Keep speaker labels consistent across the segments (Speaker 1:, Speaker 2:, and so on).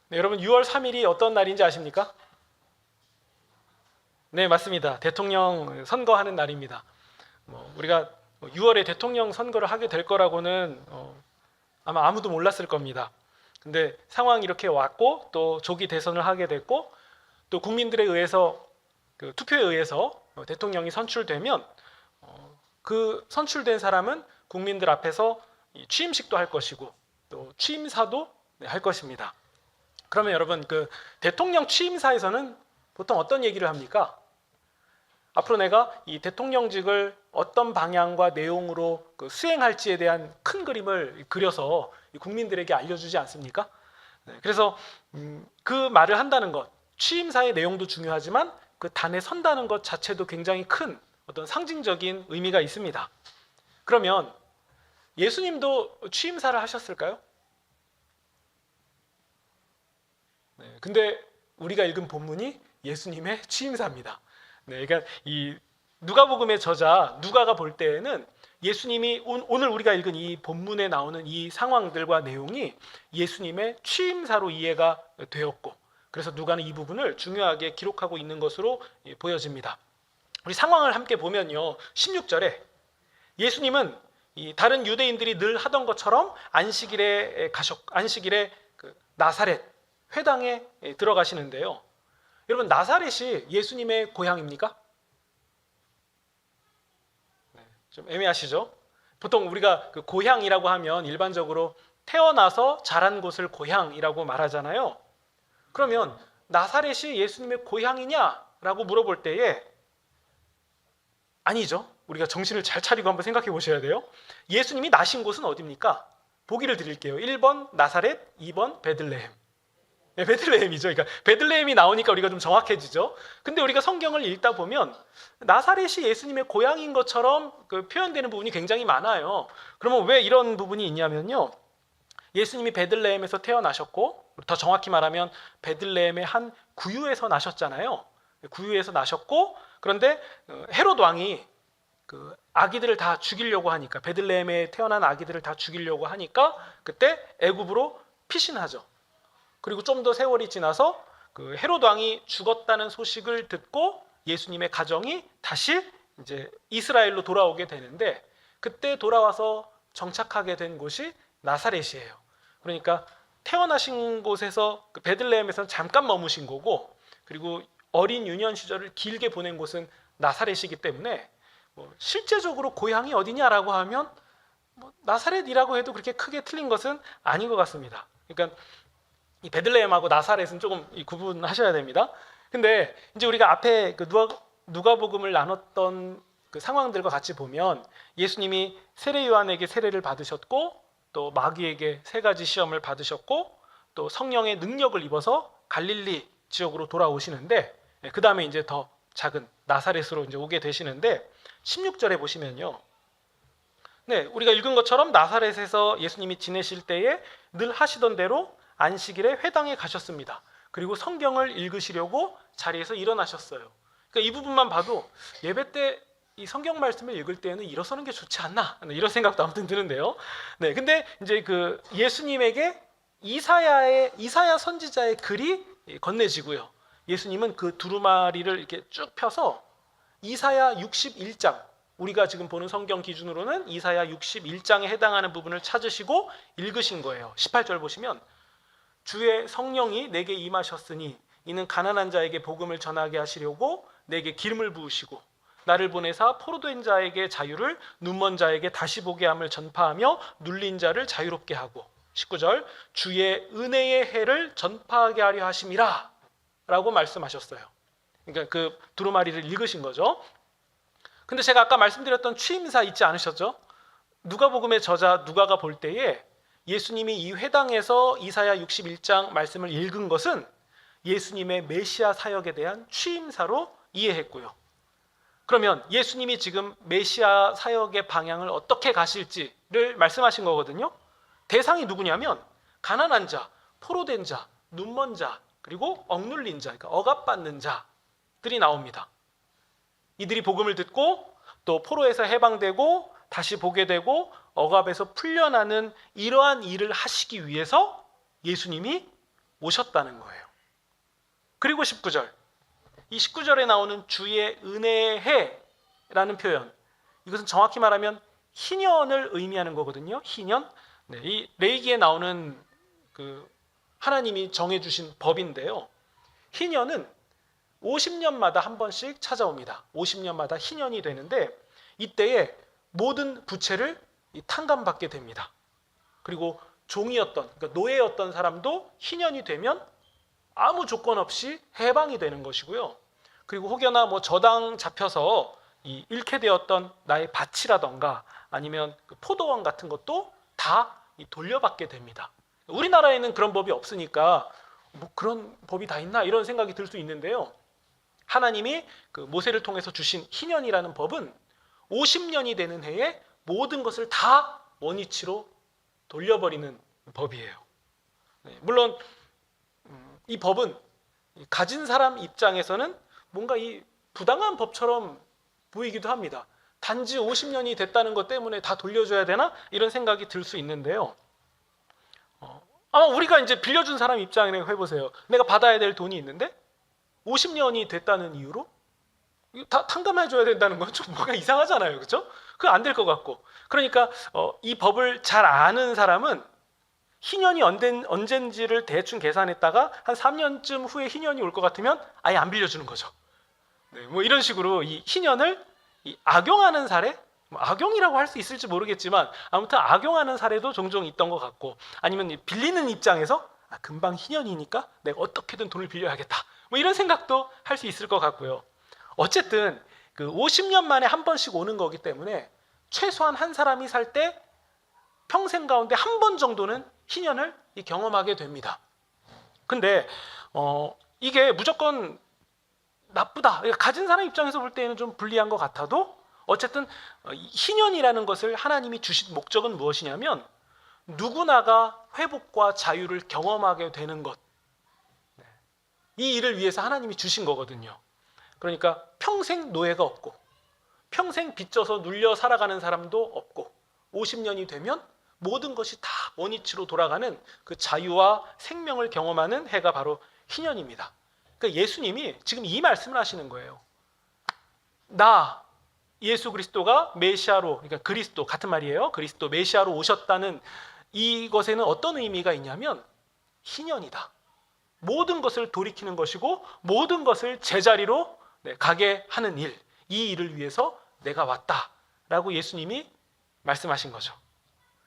Speaker 1: 네, 여러분 6월 3일이 어떤 날인지 아십니까? 네, 맞습니다. 대통령 선거하는 날입니다. 우리가 6월에 대통령 선거를 하게 될 거라고는 아마 아무도 몰랐을 겁니다. 근데 상황이 이렇게 왔고 또 조기 대선을 하게 됐고 또 국민들에 의해서 그 투표에 의해서 대통령이 선출되면 그 선출된 사람은 국민들 앞에서 취임식도 할 것이고 또 취임사도 할 것입니다. 그러면 여러분 그 대통령 취임사에서는 보통 어떤 얘기를 합니까? 앞으로 내가 이 대통령직을 어떤 방향과 내용으로 수행할지에 대한 큰 그림을 그려서 국민들에게 알려주지 않습니까? 그래서 그 말을 한다는 것, 취임사의 내용도 중요하지만 그 단에 선다는 것 자체도 굉장히 큰 어떤 상징적인 의미가 있습니다. 그러면 예수님도 취임사를 하셨을까요? 근데 우리가 읽은 본문이 예수님의 취임사입니다. 그러니까 이 누가복음의 저자 누가가 볼 때에는 예수님이 오늘 우리가 읽은 이 본문에 나오는 이 상황들과 내용이 예수님의 취임사로 이해가 되었고, 그래서 누가는 이 부분을 중요하게 기록하고 있는 것으로 보여집니다. 우리 상황을 함께 보면요, 16절에 예수님은 이 다른 유대인들이 늘 하던 것처럼 안식일에 그 나사렛 회당에 들어가시는데요. 여러분, 나사렛이 예수님의 고향입니까? 좀 애매하시죠? 보통 우리가 그 고향이라고 하면 일반적으로 태어나서 자란 곳을 고향이라고 말하잖아요. 그러면 나사렛이 예수님의 고향이냐라고 물어볼 때에 아니죠. 우리가 정신을 잘 차리고 한번 생각해 보셔야 돼요. 예수님이 나신 곳은 어디입니까? 보기를 드릴게요. 1번 나사렛, 2번 베들레헴. 네, 베들레헴이죠. 그러니까 베들레헴이 나오니까 우리가 좀 정확해지죠. 근데 우리가 성경을 읽다 보면 나사렛이 예수님의 고향인 것처럼 그 표현되는 부분이 굉장히 많아요. 그러면 왜 이런 부분이 있냐면요, 예수님이 베들레헴에서 태어나셨고, 더 정확히 말하면 베들레헴의 한 구유에서 나셨잖아요. 구유에서 나셨고, 그런데 헤롯 왕이 그 아기들을 다 죽이려고 하니까, 베들레헴에 태어난 아기들을 다 죽이려고 하니까 그때 애굽으로 피신하죠. 그리고 좀 더 세월이 지나서 그 헤롯 왕이 죽었다는 소식을 듣고 예수님의 가정이 다시 이제 이스라엘로 돌아오게 되는데, 그때 돌아와서 정착하게 된 곳이 나사렛이에요. 그러니까 태어나신 곳에서 그 베들레헴에서는 잠깐 머무신 거고, 그리고 어린 유년 시절을 길게 보낸 곳은 나사렛이기 때문에 실제적으로 고향이 어디냐라고 하면 나사렛이라고 해도 그렇게 크게 틀린 것은 아닌 것 같습니다. 그러니까 이 베들레헴하고 나사렛은 조금 구분하셔야 됩니다. 근데 이제 우리가 앞에 그 누가복음을 나눴던 그 상황들과 같이 보면 예수님이 세례 요한에게 세례를 받으셨고, 또 마귀에게 3가지 시험을 받으셨고, 또 성령의 능력을 입어서 갈릴리 지역으로 돌아오시는데, 그 다음에 이제 더 작은 나사렛으로 이제 오게 되시는데, 16절에 보시면요, 네, 우리가 읽은 것처럼 나사렛에서 예수님이 지내실 때에 늘 하시던 대로 안식일에 회당에 가셨습니다. 그리고 성경을 읽으시려고 자리에서 일어나셨어요. 그러니까 이 부분만 봐도 예배 때 이 성경 말씀을 읽을 때는 일어서는 게 좋지 않나, 이런 생각도 아무튼 드는데요. 네, 근데 이제 그 예수님에게 이사야 선지자의 글이 건네지고요. 예수님은 그 두루마리를 이렇게 쭉 펴서 이사야 61장, 우리가 지금 보는 성경 기준으로는 이사야 61장에 해당하는 부분을 찾으시고 읽으신 거예요. 18절 보시면 주의 성령이 내게 임하셨으니 이는 가난한 자에게 복음을 전하게 하시려고 내게 기름을 부으시고 나를 보내사 포로된 자에게 자유를, 눈먼 자에게 다시 보게 함을 전파하며 눌린 자를 자유롭게 하고, 19절 주의 은혜의 해를 전파하게 하려 하심이라 라고 말씀하셨어요. 그러니까 그 두루마리를 읽으신 거죠. 근데 제가 아까 말씀드렸던 취임사 잊지 않으셨죠? 누가복음의 저자 누가가 볼 때에 예수님이 이 회당에서 이사야 61장 말씀을 읽은 것은 예수님의 메시아 사역에 대한 취임사로 이해했고요. 그러면 예수님이 지금 메시아 사역의 방향을 어떻게 가실지를 말씀하신 거거든요. 대상이 누구냐면 가난한 자, 포로된 자, 눈먼 자, 그리고 억눌린 자, 그러니까 억압받는 자들이 나옵니다. 이들이 복음을 듣고 또 포로에서 해방되고 다시 보게 되고 억압에서 풀려나는 이러한 일을 하시기 위해서 예수님이 오셨다는 거예요. 그리고 19절, 이 19절에 나오는 주의 은혜의 해라는 표현, 이것은 정확히 말하면 희년을 의미하는 거거든요. 희년. 네, 이 레위기에 나오는 그 하나님이 정해주신 법인데요. 희년은 50년마다 한 번씩 찾아옵니다. 50년마다 희년이 되는데 이때에 모든 부채를 탕감받게 됩니다. 그리고 종이었던, 그러니까 노예였던 사람도 희년이 되면 아무 조건 없이 해방이 되는 것이고요. 그리고 혹여나 뭐 저당 잡혀서 잃게 되었던 나의 밭이라던가 아니면 그 포도원 같은 것도 다 돌려받게 됩니다. 우리나라에는 그런 법이 없으니까 뭐 그런 법이 다 있나 이런 생각이 들 수 있는데요. 하나님이 그 모세를 통해서 주신 희년이라는 법은 50년이 되는 해에 모든 것을 다 원위치로 돌려버리는 법이에요. 물론 이 법은 가진 사람 입장에서는 뭔가 이 부당한 법처럼 보이기도 합니다. 단지 50년이 됐다는 것 때문에 다 돌려줘야 되나? 이런 생각이 들 수 있는데요. 아마 우리가 이제 빌려준 사람 입장에 해보세요. 내가 받아야 될 돈이 있는데 50년이 됐다는 이유로 다 탕감해줘야 된다는 건 좀 뭔가 이상하잖아요. 그렇죠? 그거 안 될 것 같고. 그러니까 이 법을 잘 아는 사람은 희년이 언젠지를 대충 계산했다가 한 3년쯤 후에 희년이 올 것 같으면 아예 안 빌려주는 거죠. 네, 뭐 이런 식으로 이 희년을 악용하는 사례, 뭐 악용이라고 할 수 있을지 모르겠지만 아무튼 악용하는 사례도 종종 있던 것 같고, 아니면 빌리는 입장에서 금방 희년이니까 내가 어떻게든 돈을 빌려야겠다, 뭐 이런 생각도 할 수 있을 것 같고요. 어쨌든 그 50년 만에 한 번씩 오는 거기 때문에 최소한 한 사람이 살 때 평생 가운데 한 번 정도는 희년을 경험하게 됩니다. 근데 이게 무조건 나쁘다, 가진 사람 입장에서 볼 때는 좀 불리한 것 같아도 어쨌든 희년이라는 것을 하나님이 주신 목적은 무엇이냐면 누구나가 회복과 자유를 경험하게 되는 것, 이 일을 위해서 하나님이 주신 거거든요. 그러니까 평생 노예가 없고 평생 빚져서 눌려 살아가는 사람도 없고 50년이 되면 모든 것이 다 원위치로 돌아가는 그 자유와 생명을 경험하는 해가 바로 희년입니다. 그러니까 예수님이 지금 이 말씀을 하시는 거예요. 나 예수 그리스도가 메시아로, 그러니까 그리스도 같은 말이에요. 그리스도 메시아로 오셨다는 이것에는 어떤 의미가 있냐면 희년이다. 모든 것을 돌이키는 것이고 모든 것을 제자리로 가게 하는 일, 이 일을 위해서 내가 왔다라고 예수님이 말씀하신 거죠.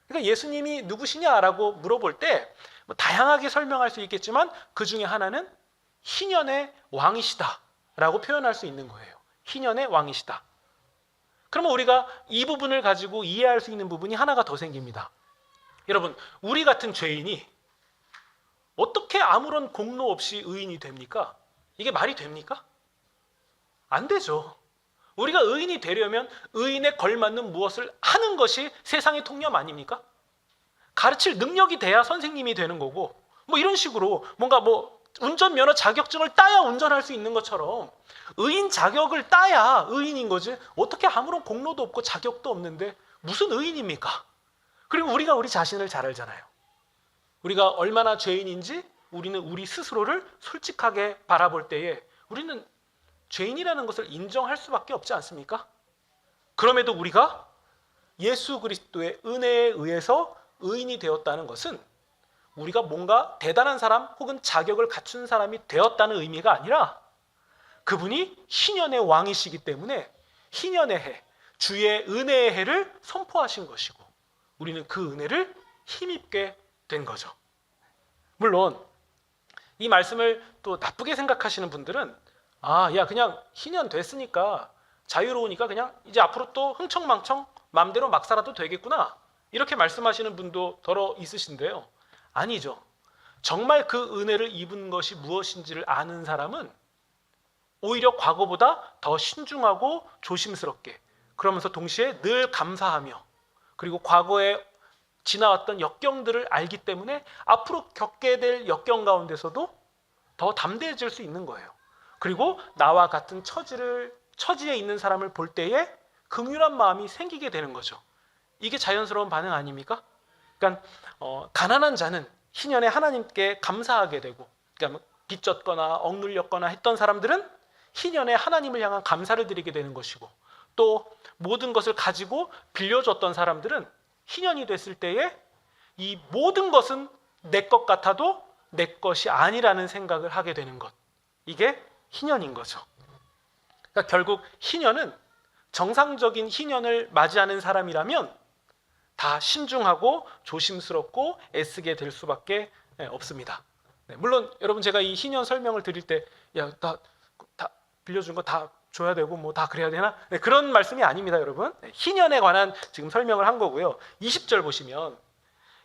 Speaker 1: 그러니까 예수님이 누구시냐라고 물어볼 때 뭐 다양하게 설명할 수 있겠지만 그 중에 하나는 희년의 왕이시다라고 표현할 수 있는 거예요. 희년의 왕이시다. 그러면 우리가 이 부분을 가지고 이해할 수 있는 부분이 하나가 더 생깁니다. 여러분, 우리 같은 죄인이 어떻게 아무런 공로 없이 의인이 됩니까? 이게 말이 됩니까? 안 되죠. 우리가 의인이 되려면 의인에 걸맞는 무엇을 하는 것이 세상의 통념 아닙니까? 가르칠 능력이 돼야 선생님이 되는 거고, 뭐 이런 식으로 뭔가 뭐 운전면허 자격증을 따야 운전할 수 있는 것처럼 의인 자격을 따야 의인인 거지, 어떻게 아무런 공로도 없고 자격도 없는데 무슨 의인입니까? 그리고 우리가 우리 자신을 잘 알잖아요. 우리가 얼마나 죄인인지 우리는 우리 스스로를 솔직하게 바라볼 때에 우리는 죄인이라는 것을 인정할 수밖에 없지 않습니까? 그럼에도 우리가 예수 그리스도의 은혜에 의해서 의인이 되었다는 것은 우리가 뭔가 대단한 사람 혹은 자격을 갖춘 사람이 되었다는 의미가 아니라 그분이 희년의 왕이시기 때문에 희년의 해, 주의 은혜의 해를 선포하신 것이고 우리는 그 은혜를 힘입게 된 거죠. 물론 이 말씀을 또 나쁘게 생각하시는 분들은 야 그냥 희년 됐으니까 자유로우니까 그냥 이제 앞으로 또 흥청망청 마음대로 막 살아도 되겠구나, 이렇게 말씀하시는 분도 더러 있으신데요. 아니죠. 정말 그 은혜를 입은 것이 무엇인지를 아는 사람은 오히려 과거보다 더 신중하고 조심스럽게, 그러면서 동시에 늘 감사하며, 그리고 과거에 지나왔던 역경들을 알기 때문에 앞으로 겪게 될 역경 가운데서도 더 담대해질 수 있는 거예요. 그리고 나와 같은 처지에 있는 사람을 볼 때에 긍휼한 마음이 생기게 되는 거죠. 이게 자연스러운 반응 아닙니까? 그러니까 가난한 자는 희년에 하나님께 감사하게 되고, 그러니까 빚졌거나 억눌렸거나 했던 사람들은 희년에 하나님을 향한 감사를 드리게 되는 것이고, 또 모든 것을 가지고 빌려줬던 사람들은 희년이 됐을 때에 이 모든 것은 내 것 같아도 내 것이 아니라는 생각을 하게 되는 것, 이게 희년인 거죠. 그러니까 결국 희년은, 정상적인 희년을 맞이하는 사람이라면 다 신중하고 조심스럽고 애쓰게 될 수밖에 없습니다. 물론 여러분, 제가 이 희년 설명을 드릴 때 야, 다 빌려준 거 다 줘야 되고 뭐 다 그래야 되나? 그런 말씀이 아닙니다, 여러분. 희년에 관한 지금 설명을 한 거고요. 20절 보시면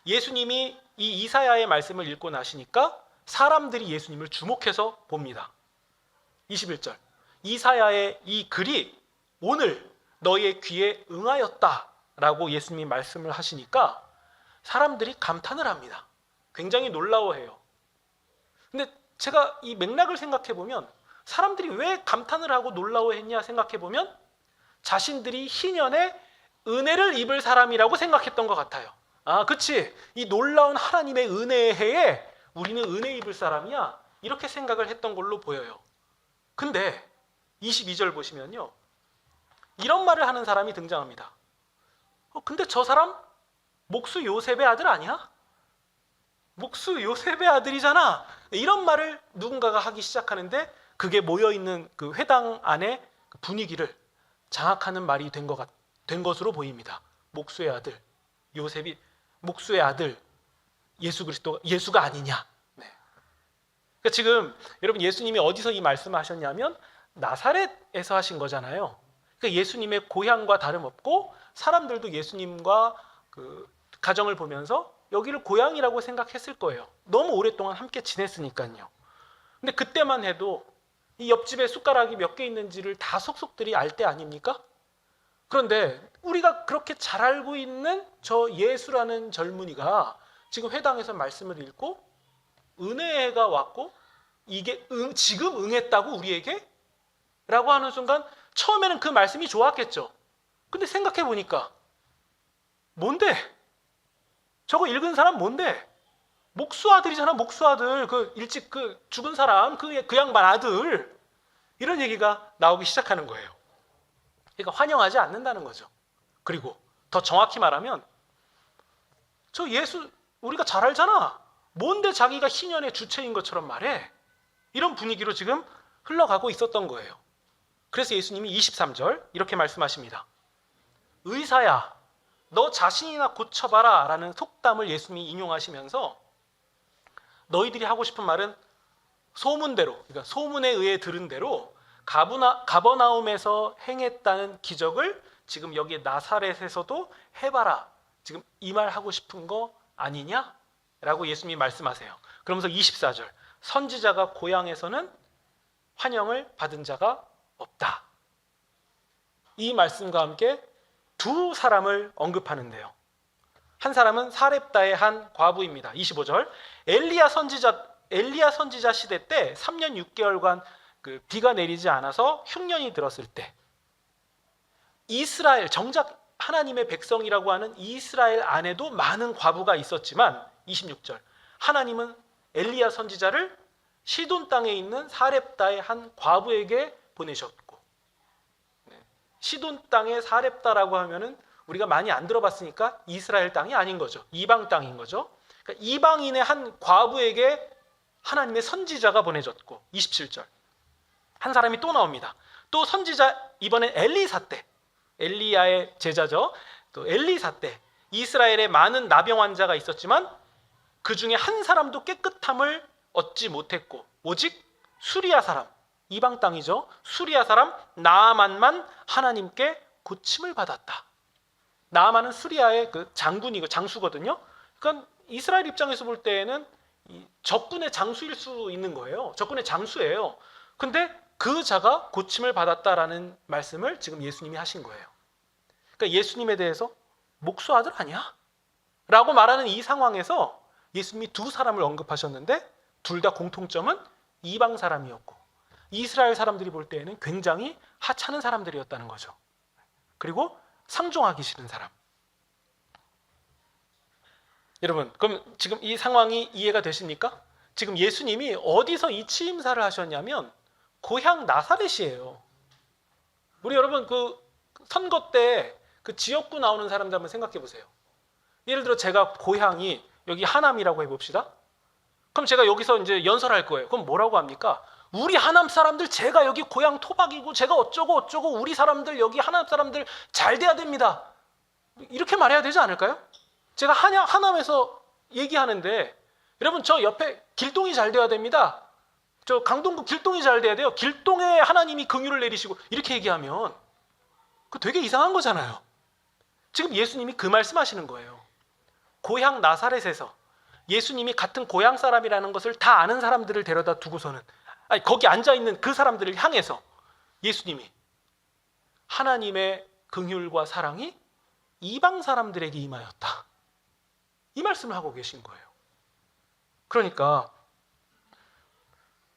Speaker 1: 예수님이 이 이사야의 말씀을 읽고 나시니까 사람들이 예수님을 주목해서 봅니다. 21절, 이사야의 이 글이 오늘 너희의 귀에 응하였다라고 예수님이 말씀을 하시니까 사람들이 감탄을 합니다. 굉장히 놀라워해요. 근데 제가 이 맥락을 생각해 보면 사람들이 왜 감탄을 하고 놀라워했냐 생각해 보면 자신들이 희년에 은혜를 입을 사람이라고 생각했던 것 같아요. 아, 그치, 이 놀라운 하나님의 은혜의 해에 우리는 은혜 입을 사람이야, 이렇게 생각을 했던 걸로 보여요. 근데 22절 보시면요, 이런 말을 하는 사람이 등장합니다. 근데 저 사람 목수 요셉의 아들 아니야? 목수 요셉의 아들이잖아. 이런 말을 누군가가 하기 시작하는데 그게 모여있는 그 회당 안의 분위기를 장악하는 말이 된 것으로 보입니다. 목수의 아들, 요셉이 목수의 아들, 예수 그리스도, 예수가 아니냐. 네. 그러니까 지금 여러분, 예수님이 어디서 이 말씀을 하셨냐면 나사렛에서 하신 거잖아요. 그러니까 예수님의 고향과 다름없고 사람들도 예수님과 그 가정을 보면서 여기를 고향이라고 생각했을 거예요. 너무 오랫동안 함께 지냈으니까요. 근데 그때만 해도 이 옆집에 숟가락이 몇 개 있는지를 다 속속들이 알 때 아닙니까? 그런데 우리가 그렇게 잘 알고 있는 저 예수라는 젊은이가 지금 회당에서 말씀을 읽고 은혜가 왔고 이게 지금 응했다고 우리에게? 라고 하는 순간 처음에는 그 말씀이 좋았겠죠. 근데 생각해 보니까 뭔데? 저거 읽은 사람 뭔데? 목수 아들이잖아, 목수 아들. 그 일찍 그 죽은 사람, 그 양반 아들. 이런 얘기가 나오기 시작하는 거예요. 그러니까 환영하지 않는다는 거죠. 그리고 더 정확히 말하면 저 예수 우리가 잘 알잖아. 뭔데 자기가 희년의 주체인 것처럼 말해? 이런 분위기로 지금 흘러가고 있었던 거예요. 그래서 예수님이 23절 이렇게 말씀하십니다. 의사야, 너 자신이나 고쳐봐라 라는 속담을 예수님이 인용하시면서 너희들이 하고 싶은 말은 소문대로, 그러니까 소문에 의해 들은 대로 가버나움에서 행했다는 기적을 지금 여기 나사렛에서도 해봐라. 지금 이 말 하고 싶은 거 아니냐? 라고 예수님이 말씀하세요. 그러면서 24절, 선지자가 고향에서는 환영을 받은 자가 없다. 이 말씀과 함께 두 사람을 언급하는데요. 한 사람은 사렙다의 한 과부입니다. 25절, 엘리야 선지자 시대 때 3년 6개월간 그 비가 내리지 않아서 흉년이 들었을 때 이스라엘, 정작 하나님의 백성이라고 하는 이스라엘 안에도 많은 과부가 있었지만 26절, 하나님은 엘리야 선지자를 시돈 땅에 있는 사렙다의 한 과부에게 보내셨고, 시돈 땅의 사렙다라고 하면은 우리가 많이 안 들어봤으니까 이스라엘 땅이 아닌 거죠. 이방 땅인 거죠. 그러니까 이방인의 한 과부에게 하나님의 선지자가 보내졌고, 27절 한 사람이 또 나옵니다. 또 선지자, 이번엔 엘리사 때, 엘리야의 제자죠. 또 엘리사 때 이스라엘에 많은 나병 환자가 있었지만 그 중에 한 사람도 깨끗함을 얻지 못했고 오직 수리아 사람, 이방 땅이죠. 수리아 사람 나아만만 하나님께 고침을 받았다. 나아만은 수리아의 그 장군이고 장수거든요. 그러니까 이스라엘 입장에서 볼 때에는 적군의 장수일 수 있는 거예요. 적군의 장수예요. 근데 그 자가 고침을 받았다라는 말씀을 지금 예수님이 하신 거예요. 그러니까 예수님에 대해서 목수 아들 아니야? 라고 말하는 이 상황에서 예수님이 두 사람을 언급하셨는데 둘 다 공통점은 이방 사람이었고 이스라엘 사람들이 볼 때에는 굉장히 하찮은 사람들이었다는 거죠. 그리고 상종하기 싫은 사람. 여러분, 그럼 지금 이 상황이 이해가 되십니까? 지금 예수님이 어디서 이 취임사를 하셨냐면 고향 나사렛이에요. 우리 여러분 그 선거 때 그 지역구 나오는 사람들 한번 생각해 보세요. 예를 들어 제가 고향이 여기 하남이라고 해봅시다. 그럼 제가 여기서 이제 연설할 거예요. 그럼 뭐라고 합니까? 우리 하남 사람들, 제가 여기 고향 토박이고 제가 어쩌고 어쩌고, 우리 사람들, 여기 하남 사람들 잘 돼야 됩니다. 이렇게 말해야 되지 않을까요? 제가 하남에서 얘기하는데 여러분 저 옆에 길동이 잘 돼야 됩니다. 저 강동구 길동이 잘 돼야 돼요. 길동에 하나님이 긍휼을 내리시고, 이렇게 얘기하면 그 되게 이상한 거잖아요. 지금 예수님이 그 말씀하시는 거예요. 고향 나사렛에서 예수님이 같은 고향 사람이라는 것을 다 아는 사람들을 데려다 두고서는, 아니 거기 앉아있는 그 사람들을 향해서 예수님이 하나님의 긍휼과 사랑이 이방 사람들에게 임하였다, 이 말씀을 하고 계신 거예요. 그러니까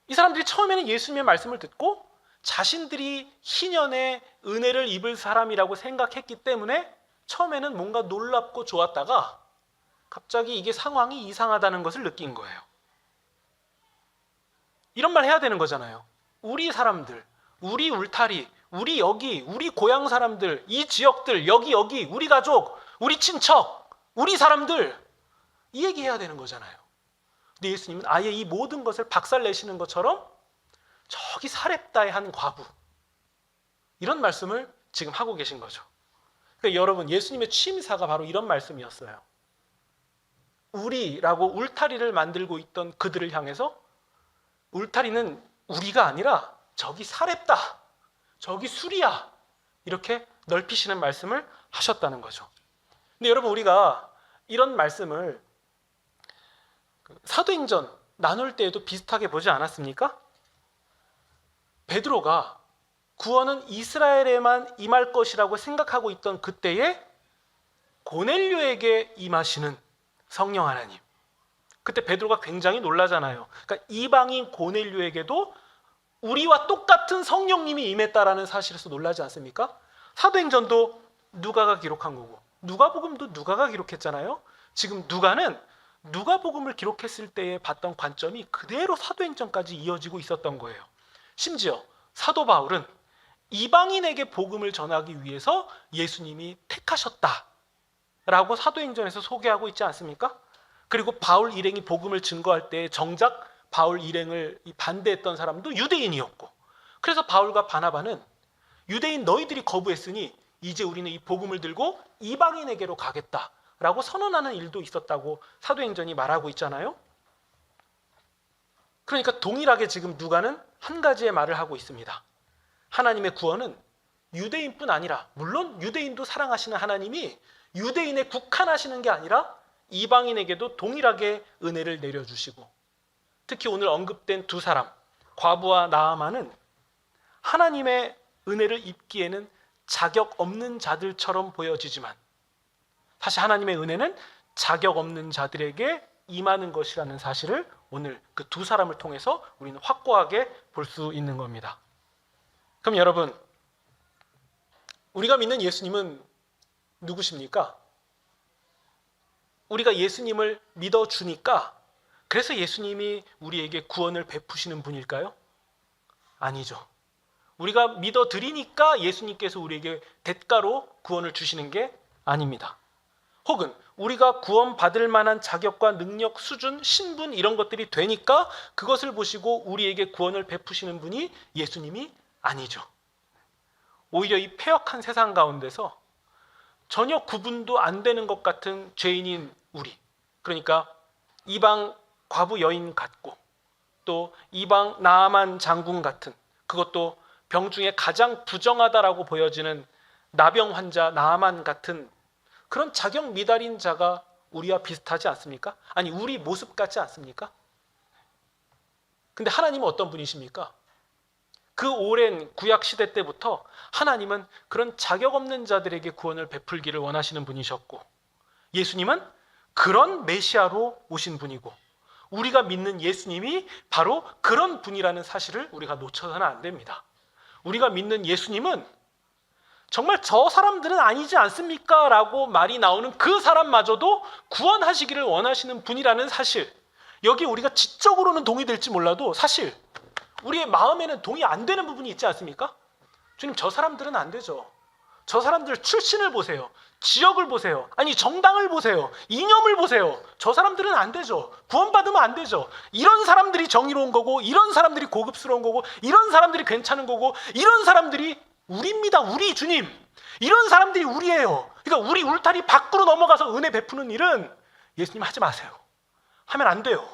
Speaker 1: 이 사람들이 처음에는 예수님의 말씀을 듣고 자신들이 희년의 은혜를 입을 사람이라고 생각했기 때문에 처음에는 뭔가 놀랍고 좋았다가 갑자기 이게 상황이 이상하다는 것을 느낀 거예요. 이런 말 해야 되는 거잖아요. 우리 사람들, 우리 울타리, 우리 여기, 우리 고향 사람들, 이 지역들, 여기, 우리 가족, 우리 친척, 우리 사람들, 이 얘기 해야 되는 거잖아요. 근데 예수님은 아예 이 모든 것을 박살내시는 것처럼 저기 사렙다의 한 과부, 이런 말씀을 지금 하고 계신 거죠. 그러니까 여러분, 예수님의 취임사가 바로 이런 말씀이었어요. 우리라고 울타리를 만들고 있던 그들을 향해서 울타리는 우리가 아니라 저기 사렙다, 저기 수리야, 이렇게 넓히시는 말씀을 하셨다는 거죠. 근데 여러분, 우리가 이런 말씀을 사도행전 나눌 때에도 비슷하게 보지 않았습니까? 베드로가 구원은 이스라엘에만 임할 것이라고 생각하고 있던 그때에 고넬료에게 임하시는 성령 하나님, 그때 베드로가 굉장히 놀라잖아요. 그러니까 이방인 고넬료에게도 우리와 똑같은 성령님이 임했다라는 사실에서 놀라지 않습니까? 사도행전도 누가가 기록한 거고, 누가복음도 누가가 기록했잖아요. 지금 누가는 누가복음을 기록했을 때에 봤던 관점이 그대로 사도행전까지 이어지고 있었던 거예요. 심지어 사도 바울은 이방인에게 복음을 전하기 위해서 예수님이 택하셨다라고 사도행전에서 소개하고 있지 않습니까? 그리고 바울 일행이 복음을 증거할 때 정작 바울 일행을 반대했던 사람도 유대인이었고, 그래서 바울과 바나바는 유대인 너희들이 거부했으니 이제 우리는 이 복음을 들고 이방인에게로 가겠다라고 선언하는 일도 있었다고 사도행전이 말하고 있잖아요. 그러니까 동일하게 지금 누가는 한 가지의 말을 하고 있습니다. 하나님의 구원은 유대인뿐 아니라, 물론 유대인도 사랑하시는 하나님이 유대인에 국한하시는 게 아니라 이방인에게도 동일하게 은혜를 내려주시고, 특히 오늘 언급된 두 사람, 과부와 나아만은 하나님의 은혜를 입기에는 자격 없는 자들처럼 보여지지만 사실 하나님의 은혜는 자격 없는 자들에게 임하는 것이라는 사실을 오늘 그 두 사람을 통해서 우리는 확고하게 볼 수 있는 겁니다. 그럼 여러분, 우리가 믿는 예수님은 누구십니까? 우리가 예수님을 믿어주니까 그래서 예수님이 우리에게 구원을 베푸시는 분일까요? 아니죠. 우리가 믿어드리니까 예수님께서 우리에게 대가로 구원을 주시는 게 아닙니다. 혹은 우리가 구원받을 만한 자격과 능력, 수준, 신분, 이런 것들이 되니까 그것을 보시고 우리에게 구원을 베푸시는 분이 예수님이 아니죠. 오히려 이 패역한 세상 가운데서 전혀 구분도 안 되는 것 같은 죄인인 우리, 그러니까 이방 과부 여인 같고 또 이방 나아만 장군 같은, 그것도 병 중에 가장 부정하다라고 보여지는 나병 환자 나아만 같은 그런 자격 미달인 자가 우리와 비슷하지 않습니까? 아니, 우리 모습 같지 않습니까? 근데 하나님은 어떤 분이십니까? 그 오랜 구약 시대 때부터 하나님은 그런 자격 없는 자들에게 구원을 베풀기를 원하시는 분이셨고, 예수님은 그런 메시아로 오신 분이고, 우리가 믿는 예수님이 바로 그런 분이라는 사실을 우리가 놓쳐서는 안 됩니다. 우리가 믿는 예수님은 정말 저 사람들은 아니지 않습니까? 라고 말이 나오는 그 사람마저도 구원하시기를 원하시는 분이라는 사실, 여기 우리가 지적으로는 동의될지 몰라도 사실 우리의 마음에는 동의 안 되는 부분이 있지 않습니까? 주님, 저 사람들은 안 되죠. 저 사람들 출신을 보세요. 지역을 보세요. 아니, 정당을 보세요. 이념을 보세요. 저 사람들은 안 되죠. 구원받으면 안 되죠. 이런 사람들이 정의로운 거고, 이런 사람들이 고급스러운 거고, 이런 사람들이 괜찮은 거고, 이런 사람들이 우리입니다. 우리 주님. 이런 사람들이 우리예요. 그러니까 우리 울타리 밖으로 넘어가서 은혜 베푸는 일은 예수님 하지 마세요. 하면 안 돼요.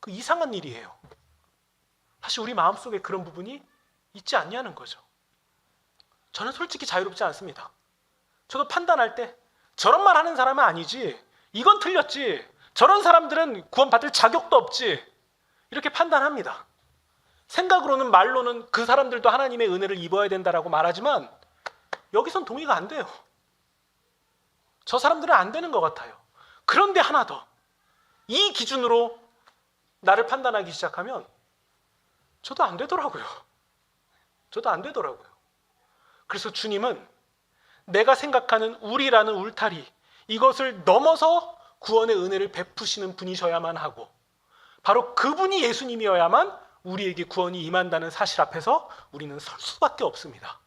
Speaker 1: 그 이상한 일이에요. 사실 우리 마음속에 그런 부분이 있지 않냐는 거죠. 저는 솔직히 자유롭지 않습니다. 저도 판단할 때 저런 말 하는 사람은 아니지, 이건 틀렸지, 저런 사람들은 구원받을 자격도 없지, 이렇게 판단합니다. 생각으로는, 말로는 그 사람들도 하나님의 은혜를 입어야 된다라고 말하지만 여기선 동의가 안 돼요. 저 사람들은 안 되는 것 같아요. 그런데 하나 더, 이 기준으로 나를 판단하기 시작하면 저도 안 되더라고요. 저도 안 되더라고요. 그래서 주님은 내가 생각하는 우리라는 울타리, 이것을 넘어서 구원의 은혜를 베푸시는 분이셔야만 하고, 바로 그분이 예수님이어야만 우리에게 구원이 임한다는 사실 앞에서 우리는 설 수밖에 없습니다.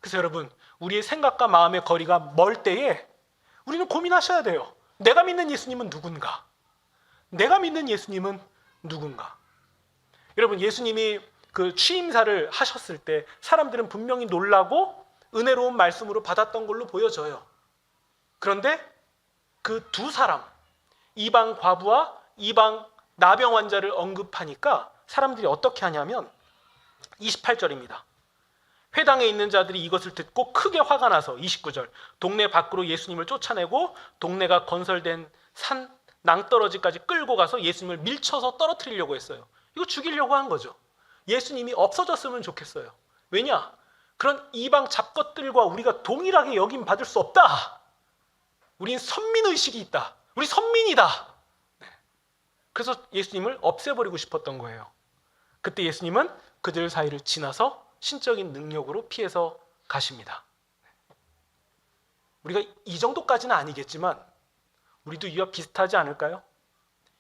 Speaker 1: 그래서 여러분, 우리의 생각과 마음의 거리가 멀 때에 우리는 고민하셔야 돼요. 내가 믿는 예수님은 누군가? 내가 믿는 예수님은 누군가? 여러분, 예수님이 그 취임사를 하셨을 때 사람들은 분명히 놀라고 은혜로운 말씀으로 받았던 걸로 보여져요. 그런데 그 두 사람, 이방 과부와 이방 나병 환자를 언급하니까 사람들이 어떻게 하냐면 28절입니다. 회당에 있는 자들이 이것을 듣고 크게 화가 나서, 29절, 동네 밖으로 예수님을 쫓아내고 동네가 건설된 산 낭떠러지까지 끌고 가서 예수님을 밀쳐서 떨어뜨리려고 했어요. 이거 죽이려고 한 거죠. 예수님이 없어졌으면 좋겠어요. 왜냐? 그런 이방 잡것들과 우리가 동일하게 여김 받을 수 없다. 우린 선민의식이 있다. 우리 선민이다. 그래서 예수님을 없애버리고 싶었던 거예요. 그때 예수님은 그들 사이를 지나서 신적인 능력으로 피해서 가십니다. 우리가 이 정도까지는 아니겠지만 우리도 이와 비슷하지 않을까요?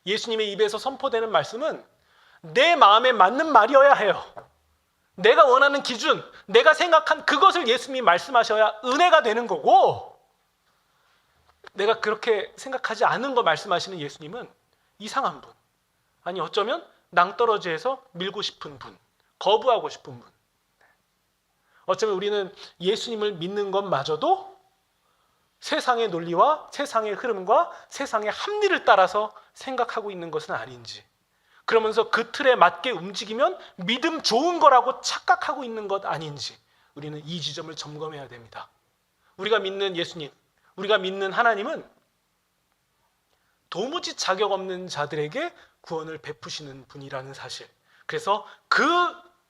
Speaker 1: 예수님의 입에서 선포되는 말씀은 내 마음에 맞는 말이어야 해요. 내가 원하는 기준, 내가 생각한 그것을 예수님이 말씀하셔야 은혜가 되는 거고, 내가 그렇게 생각하지 않은 거 말씀하시는 예수님은 이상한 분, 아니 어쩌면 낭떠러지에서 밀고 싶은 분, 거부하고 싶은 분. 어쩌면 우리는 예수님을 믿는 것마저도 세상의 논리와 세상의 흐름과 세상의 합리를 따라서 생각하고 있는 것은 아닌지, 그러면서 그 틀에 맞게 움직이면 믿음 좋은 거라고 착각하고 있는 것 아닌지, 우리는 이 지점을 점검해야 됩니다. 우리가 믿는 예수님, 우리가 믿는 하나님은 도무지 자격 없는 자들에게 구원을 베푸시는 분이라는 사실, 그래서 그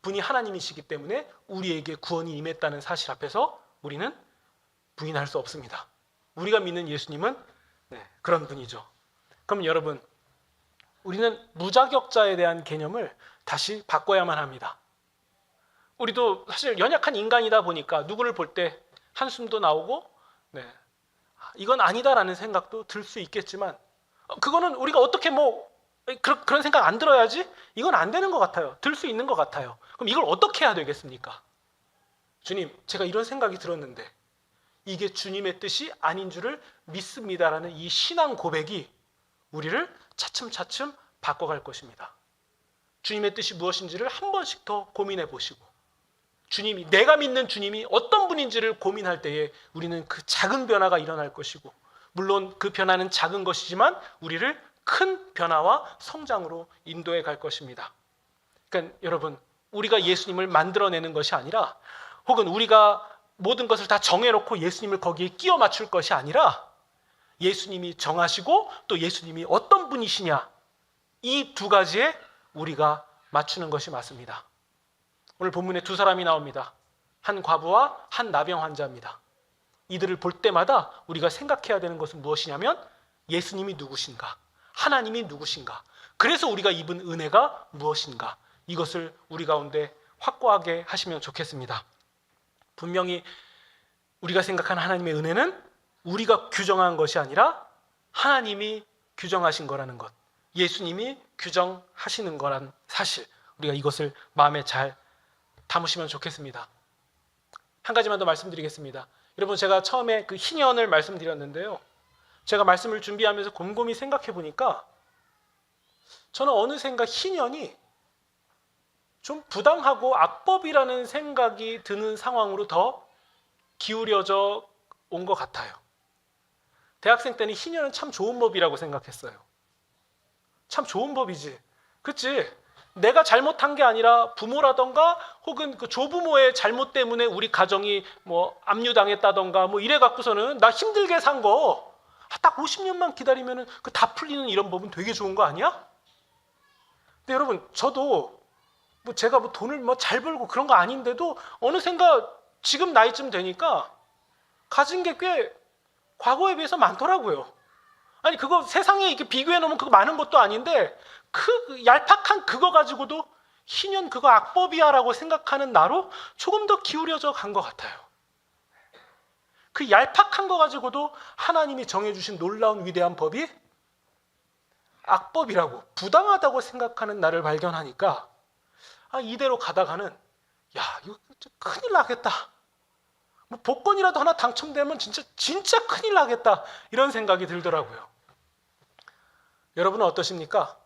Speaker 1: 분이 하나님이시기 때문에 우리에게 구원이 임했다는 사실 앞에서 우리는 부인할 수 없습니다. 우리가 믿는 예수님은 그런 분이죠. 그럼 여러분, 우리는 무자격자에 대한 개념을 다시 바꿔야만 합니다. 우리도 사실 연약한 인간이다 보니까 누구를 볼 때 한숨도 나오고 이건 아니다라는 생각도 들 수 있겠지만, 그거는 우리가 어떻게 그런 생각 안 들어야지 이건 안 되는 것 같아요. 들 수 있는 것 같아요. 그럼 이걸 어떻게 해야 되겠습니까? 주님, 제가 이런 생각이 들었는데 이게 주님의 뜻이 아닌 줄을 믿습니다라는 이 신앙 고백이 우리를 차츰차츰 바꿔갈 것입니다. 주님의 뜻이 무엇인지를 한 번씩 더 고민해 보시고, 주님이, 내가 믿는 주님이 어떤 분인지를 고민할 때에 우리는 그 작은 변화가 일어날 것이고, 물론 그 변화는 작은 것이지만 우리를 큰 변화와 성장으로 인도해 갈 것입니다. 그러니까 여러분, 우리가 예수님을 만들어내는 것이 아니라, 혹은 우리가 모든 것을 다 정해놓고 예수님을 거기에 끼워 맞출 것이 아니라, 예수님이 정하시고 또 예수님이 어떤 분이시냐, 이 두 가지에 우리가 맞추는 것이 맞습니다. 오늘 본문에 두 사람이 나옵니다. 한 과부와 한 나병 환자입니다. 이들을 볼 때마다 우리가 생각해야 되는 것은 무엇이냐면 예수님이 누구신가, 하나님이 누구신가, 그래서 우리가 입은 은혜가 무엇인가, 이것을 우리 가운데 확고하게 하시면 좋겠습니다. 분명히 우리가 생각하는 하나님의 은혜는 우리가 규정한 것이 아니라 하나님이 규정하신 거라는 것, 예수님이 규정하시는 거란 사실, 우리가 이것을 마음에 잘 담으시면 좋겠습니다. 한 가지만 더 말씀드리겠습니다. 여러분, 제가 처음에 그 희년을 말씀드렸는데요, 제가 말씀을 준비하면서 곰곰이 생각해 보니까 저는 어느샌가 희년이 좀 부당하고 악법이라는 생각이 드는 상황으로 더 기울여져 온 것 같아요. 대학생 때는 희년은 참 좋은 법이라고 생각했어요. 참 좋은 법이지. 그치? 내가 잘못한 게 아니라 부모라던가 혹은 그 조부모의 잘못 때문에 우리 가정이 뭐 압류당했다던가 뭐 이래 갖고서는 나 힘들게 산 거 딱 50년만 기다리면은 그 다 풀리는 이런 법은 되게 좋은 거 아니야? 근데 여러분, 저도 뭐 제가 뭐 돈을 뭐 잘 벌고 그런 거 아닌데도 어느샌가 지금 나이쯤 되니까 가진 게 꽤 과거에 비해서 많더라고요. 아니, 그거 세상에 이렇게 비교해 놓으면 그거 많은 것도 아닌데 그 얄팍한 그거 가지고도 희년 그거 악법이야라고 생각하는 나로 조금 더 기울여져 간 것 같아요. 그 얄팍한 거 가지고도 하나님이 정해주신 놀라운 위대한 법이 악법이라고, 부당하다고 생각하는 나를 발견하니까 이대로 가다가는 이거 큰일 나겠다. 뭐 복권이라도 하나 당첨되면 진짜 큰일 나겠다, 이런 생각이 들더라고요. 여러분은 어떠십니까?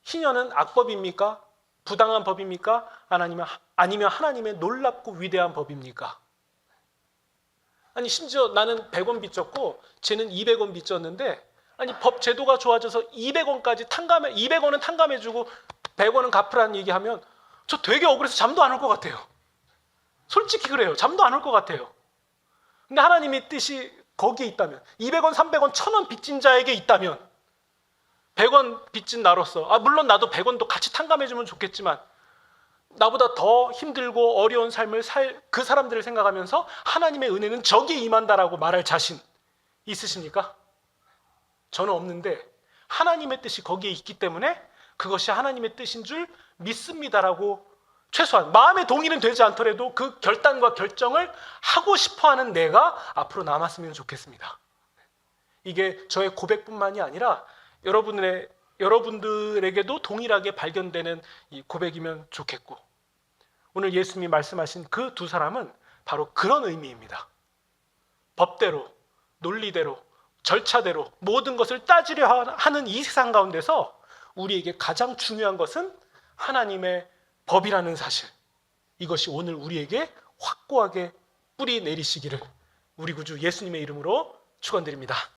Speaker 1: 희년은 악법입니까? 부당한 법입니까? 아니면 하나님의 놀랍고 위대한 법입니까? 아니, 심지어 나는 100원 빚졌고 쟤는 200원 빚졌는데, 아니, 법 제도가 좋아져서 200원까지 200원은 탕감해주고 100원은 갚으라는 얘기하면 저 되게 억울해서 잠도 안 올 것 같아요. 솔직히 그래요. 잠도 안 올 것 같아요. 근데 하나님의 뜻이 거기에 있다면, 200원, 300원, 1000원 빚진 자에게 있다면, 100원 빚진 나로서, 물론 나도 100원도 같이 탕감해주면 좋겠지만 나보다 더 힘들고 어려운 삶을 살 그 사람들을 생각하면서 하나님의 은혜는 저기에 임한다라고 말할 자신 있으십니까? 저는 없는데 하나님의 뜻이 거기에 있기 때문에 그것이 하나님의 뜻인 줄 믿습니다라고, 최소한 마음의 동의는 되지 않더라도 그 결단과 결정을 하고 싶어하는 내가 앞으로 남았으면 좋겠습니다. 이게 저의 고백뿐만이 아니라 여러분들에게도 동일하게 발견되는 이 고백이면 좋겠고, 오늘 예수님이 말씀하신 그 두 사람은 바로 그런 의미입니다. 법대로, 논리대로, 절차대로 모든 것을 따지려 하는 이 세상 가운데서 우리에게 가장 중요한 것은 하나님의 법이라는 사실, 이것이 오늘 우리에게 확고하게 뿌리 내리시기를 우리 구주 예수님의 이름으로 축원드립니다.